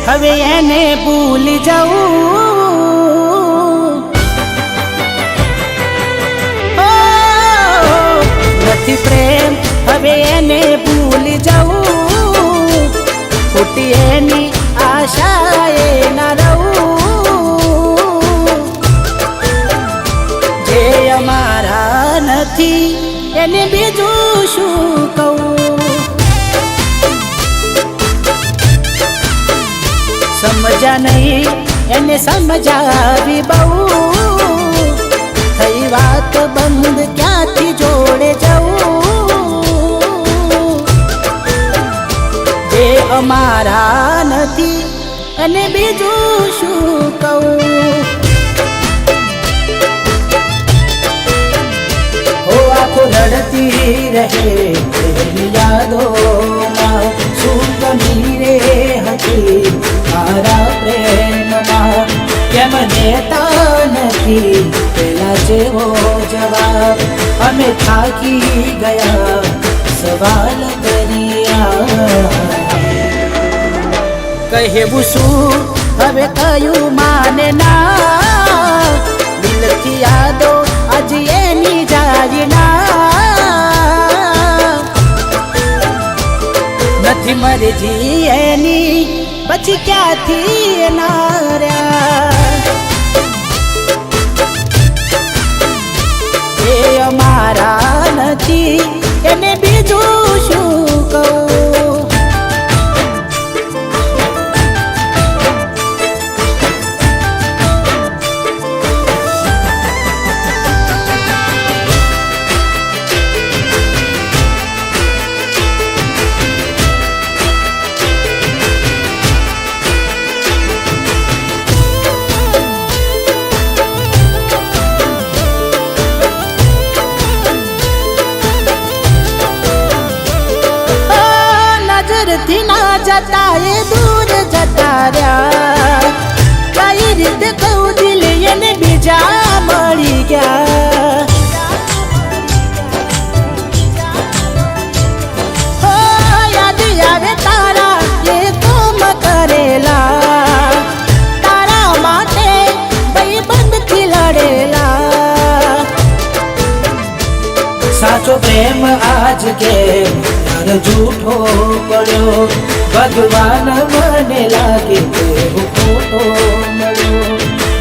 હવે એને ભૂલી જવું નથી પ્રેમ હવે એને ભૂલી જવું ખોટી એની આશાએ ના રહું જે અમારા નથી એને બીજું શું કહું સમજા નહીં એને સમજાવી બહુ થઈ વાત બંધ ક્યાંથી જોડે જવું જે અમારા નથી અને બીજું શું કહું હો આંખો લડતી રહે યાદોમાં શું કમી રે હતી મારા પ્રેમમાં કેમ દેતા નથી પેલા જેવો જવાબ અમે થાકી ગયા સવાલ કર્યા કહેવું શું હવે કયું માને ના દિલથી યાદો આજ એની જાય ના નથી મરજી એની પછી ક્યાંથી નાર્યા એ અમારા નથી એને બીજું શું કહું થી ના જતા એ દૂર જતા રહ્યા કઈ રીતે કહું દિલ એને બીજા મળી ગયા હો યાદ આવે તારા એ કામ કરેલા તારા માટે ભાઈબંધથી લડેલા સાચો પ્રેમ આજ કે झूठो पड़ो भगवान मने लागे खोटो मळो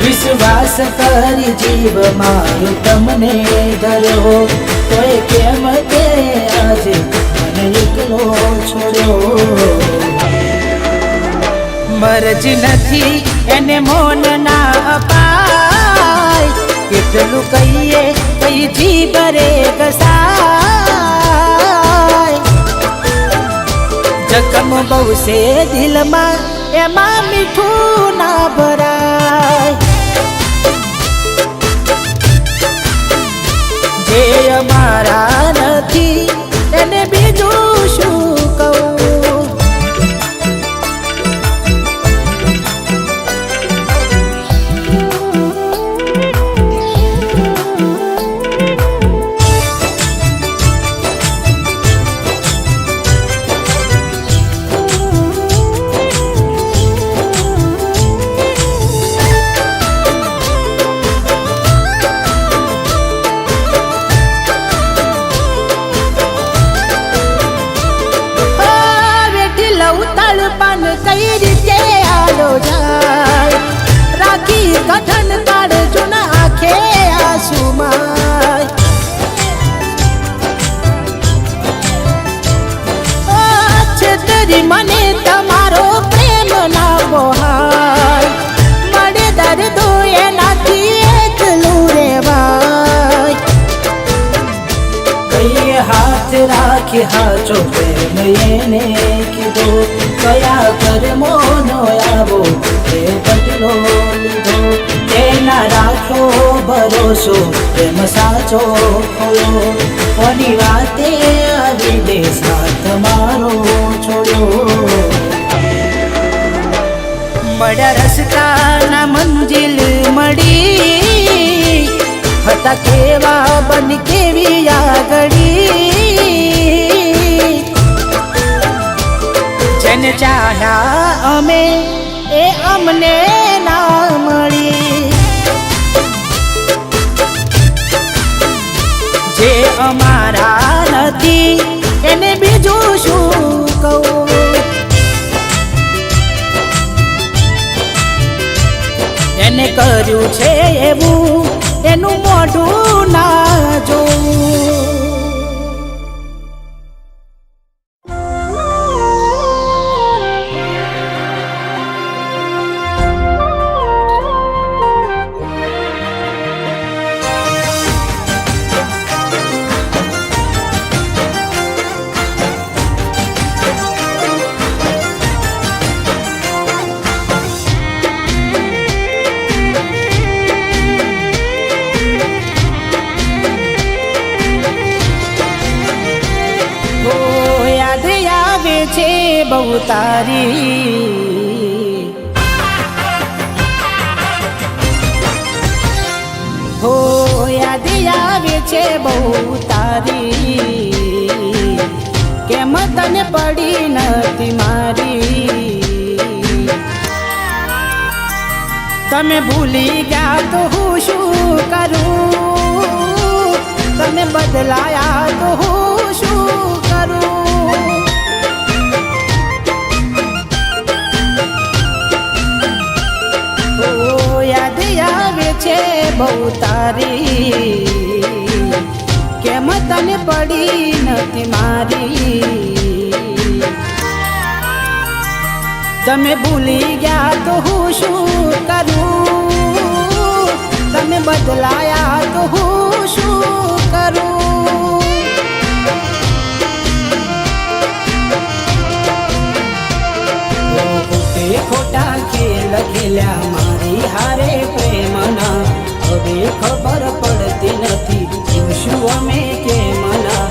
विश्वास करी जीव मारो तमने धर्यो तो केम के आज मन एकलो छोड़ो मरजी नहीं एने मोन ना अपाय केटलू कहिए कई जी बरे गसाय जखम बहु से दिल में एमा मीठू ना भराय जे अमारा नथी एने बीजू शू कहूं तड़पन कई रीते आलो जाय राखी कठन काढ़ जुना आखे आंसू माय छेतरी मने तमारो प्रेम ना बोहाय मड़े दर्द एनाथी एकलू रेवाय कई हाथ राखी हाचो प्रेम एने कीधो कया कर्मो नो आवो हे बदलो लीधो एना राखो भरोसो प्रेम साचो खोयो कोनी वाते आवी दे साथ मारो छोड़ो मड्या रस्ता ना मंजिल मड़ी हता केवा बन केवी आगड़ी जेने चाह्या अमे અમને ના મળી. જે અમારા નથી એને બીજું શું કહું. એને કર્યું છે એવું એનું મોઢું ના જોવું. છે બહુ તારી હો યાદ આવે છે બહુ તારી કેમ તને પડી નથી મારી. તમે ભૂલી ગયા તો હું શું કરું. તમે બદલાયા તો હું શું કરું. યાદ આવે છે બહુ તારી કેમ તને પડી નથી મારી. તમે ભૂલી ગયા તો હું શું કરું. તમે બદલાયા તો હું શું કરું. ખોટા ખેલ ખેલ્યા મારી હારે પ્રેમના. હવે ખબર પડતી નથી શું અમે કેમના.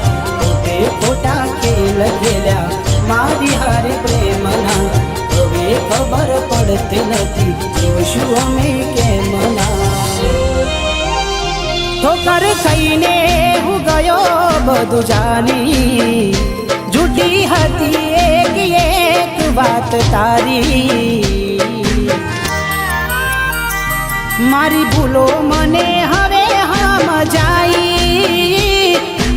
ખોટા ખેલ ખેલ્યા મારી હારે પ્રેમના. હવે ખબર પડતી નથી શું અમે કેમના. ઠોકર ખાઈને હું ગયો બધું જાની. જૂઠી હતી એક વાત તારી. મારી ભૂલો મને હવે સમજાઈ.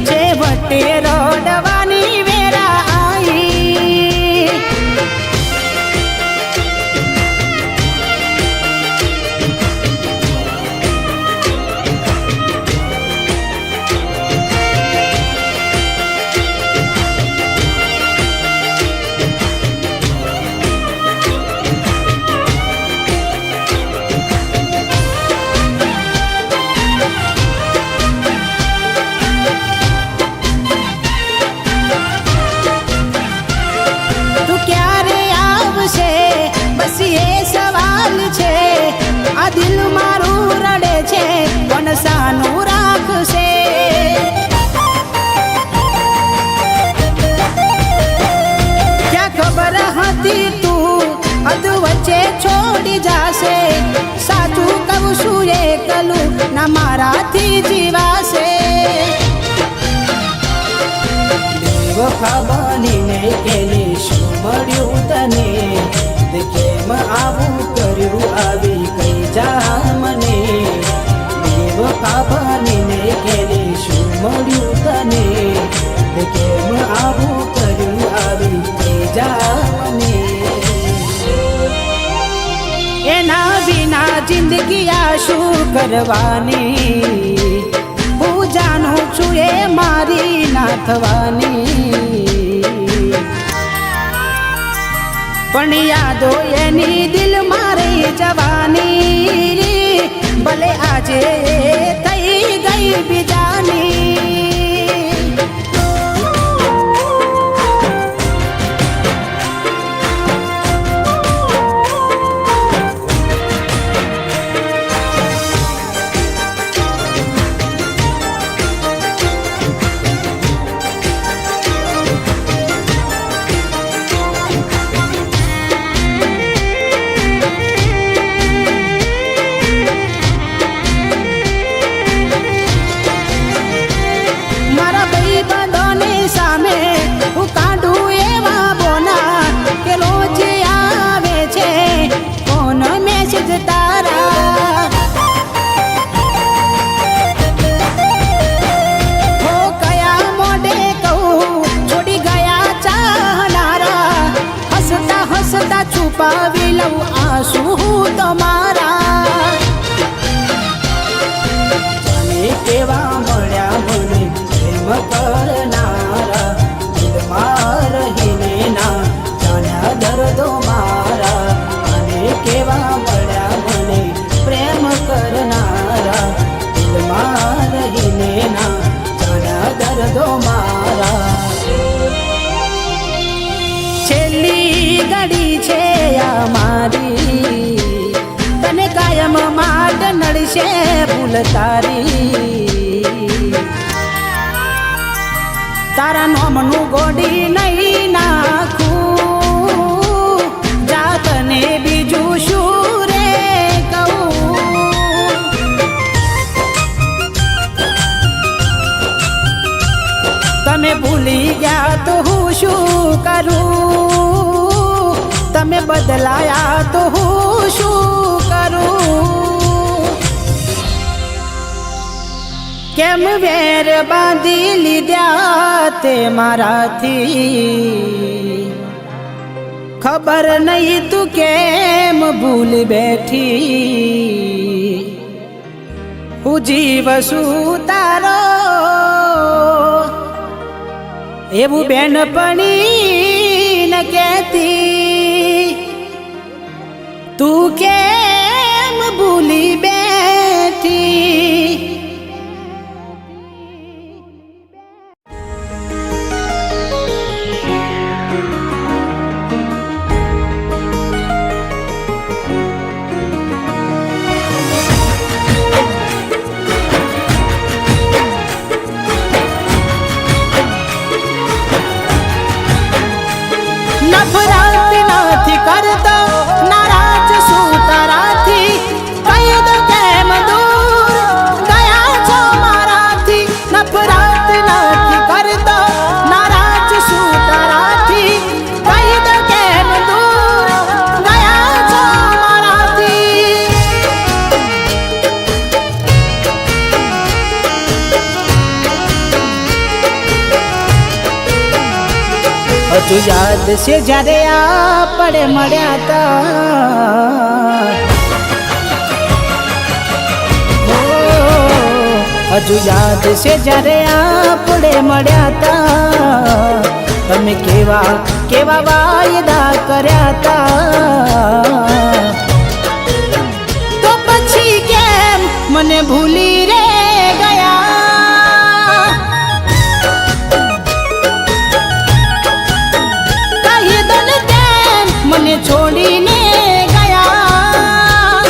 છેવટે રડવાની વેરા આવી. દિલ મારું રડે છે પણ સાનું રાખશે. ક્યાં ખબર હતી તું અધ વચ્ચે છોડી જાશે. સાચું કહું છું એકલું ના મારાથી જીવાશે. બેવફા બનીને કેને શું મળ્યું તને. કેમ આવું કર્યું આવી કઈ જા મને. બેવફા બનીને કેને શું મળ્યું તને. કેમ આવું કર્યું આવી કઈ જા મને. એના વિના જિંદગી આ શું કરવાની. હું જાણું છું એ મારી ના થવાની. પણ યાદો એની દિલ મારી જવાની. ભલે આજે થઈ ગઈ બીજાની. લઉં આંસુ તમારા. જાને કેવા મળ્યા મને પ્રેમ કરનારા, દિલમાં રહીને ના જાણ્યા દર્દો મારા. અને કેવા મળ્યા મને પ્રેમ કરનારા, દિલમાં રહીને ના જાણ્યા દર્દો મારા. છેલ્લી ઘડી છે આ મારી, તને કાયમ માટે નડશે ભૂલ તારી. તારા નોમનું ગોડી નહીં નાખું, જા તને બીજું શું રે કહું. તમે ભૂલી ગયા તો હું શું કરું, તમે બદલાયા તો હું શું કરું. કેમ વેર બાંધી લીધા તે મારાથી, ખબર નહીં તું કેમ ભૂલ બેઠી. હું જીવ શું તારો એવું બેનપણી ન કહેતી, તું કેમ ભૂલી બેઠી. નફરત નથી કરતો નારાજ શું તારાથી, કહી દો કેમ દૂર ગયા છો મારાથી. નફરત નથી કરતો નારાજ શું તારાથી, કહી દો કેમ દૂર ગયા છો મારાથી. હજુ યાદ છે જ્યારે આપણે મળ્યા તા, હજુ યાદ છે જ્યારે આપણે મળ્યા તા. તમે કેવા કેવા વાયદા કર્યા તા, તો પછી કેમ મને ભૂલી રે ગયા. મને છોડીને ગયા.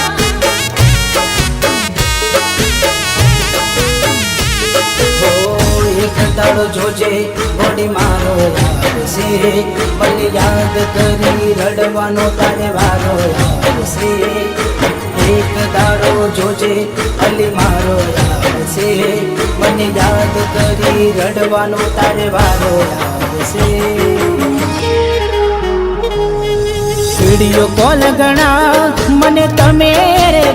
એક દાડો જોજે બોડી મારો આવશે, મને યાદ કરી રડવાનો તારે વારો આવશે. એક દાડો જોજે અલી મારો આવશે, મને યાદ કરી રડવાનો તારે વારો આવશે. વિડિયો કોલ ઘણા મને તમે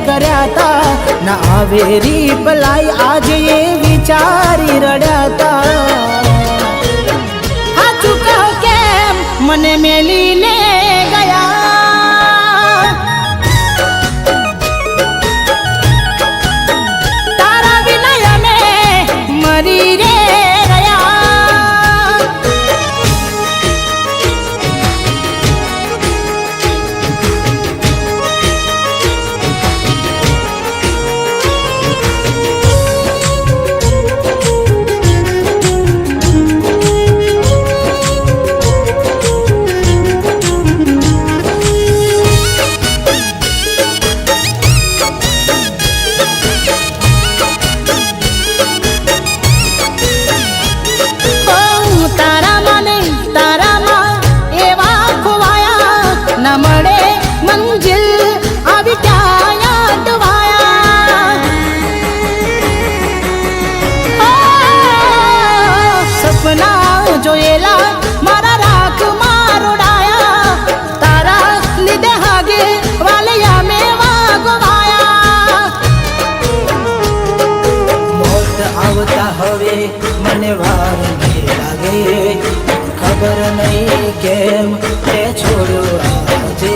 કર્યા તા, ના આવે રિપ્લાય આજે એ વિચારી રડ્યા તા. હાચું કહો કેમ મને મેલીને ગયા. તારા વિના અમે મરી રે મને વાર લાગે, ખબર નહીં કેમ તે છોડ્યો આજે.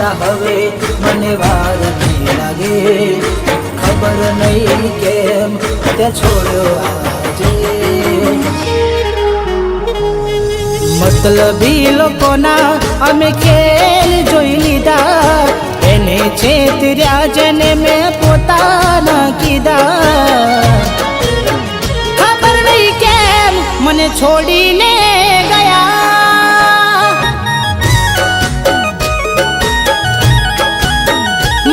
મારા હવે મને વાર નહીં લાગે ખબર નહીં કેમ તે છોડ્યો આજે મતલબી લોકોના અમે ખેલ જોઈ લીધા એને છેતર્યા જેને મેં પોતાના કીધા ખબર નહીં કેમ મને છોડીને ગયા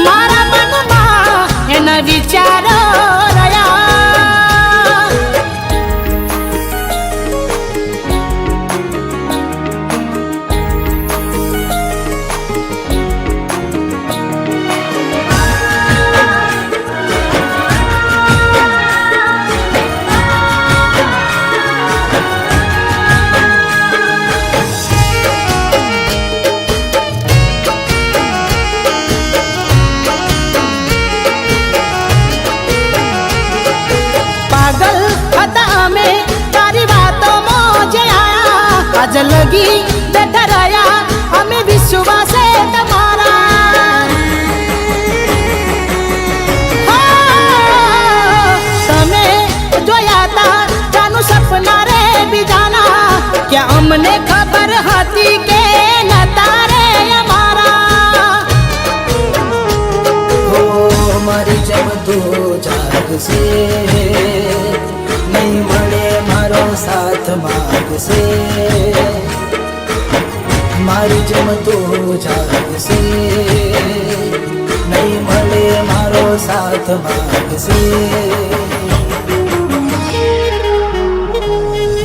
મારા મનમાં એના વિચારો રહ્યા आज लगी डराया हमें विश्वास है तुम्हारा तमे जोया था जानू सपना रे बीजाना क्या हमने खबर હતી કે નતા રે અમારા હો મારી જેમ તું જાગશે નહીં મળે મારો સાથ માગશે મારી જેમ તું જાગશે નહીં મળે મારો સાથ માગશે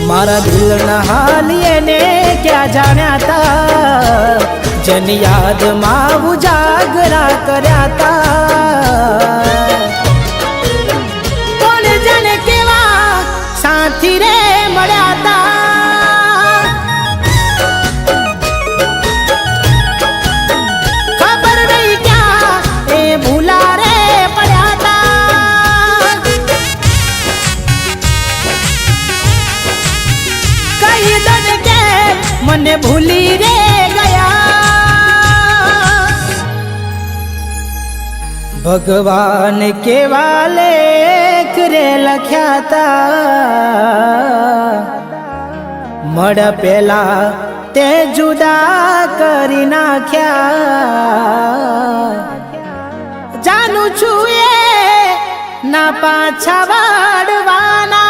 મારા દિલના હાલ એને ક્યાં જાણ્યા તા જેની યાદમાં ઉજાગરા કર્યા તા કોણ જાણે કેવા સાથી રે મળ્યા તા મને ભૂલી રે ગયા ભગવાન કેવા લેખ રે લખ્યા તા મળ પેલા તે જુદા કરી નાખ્યા જાણું છું એ ના પાછા વાળવાના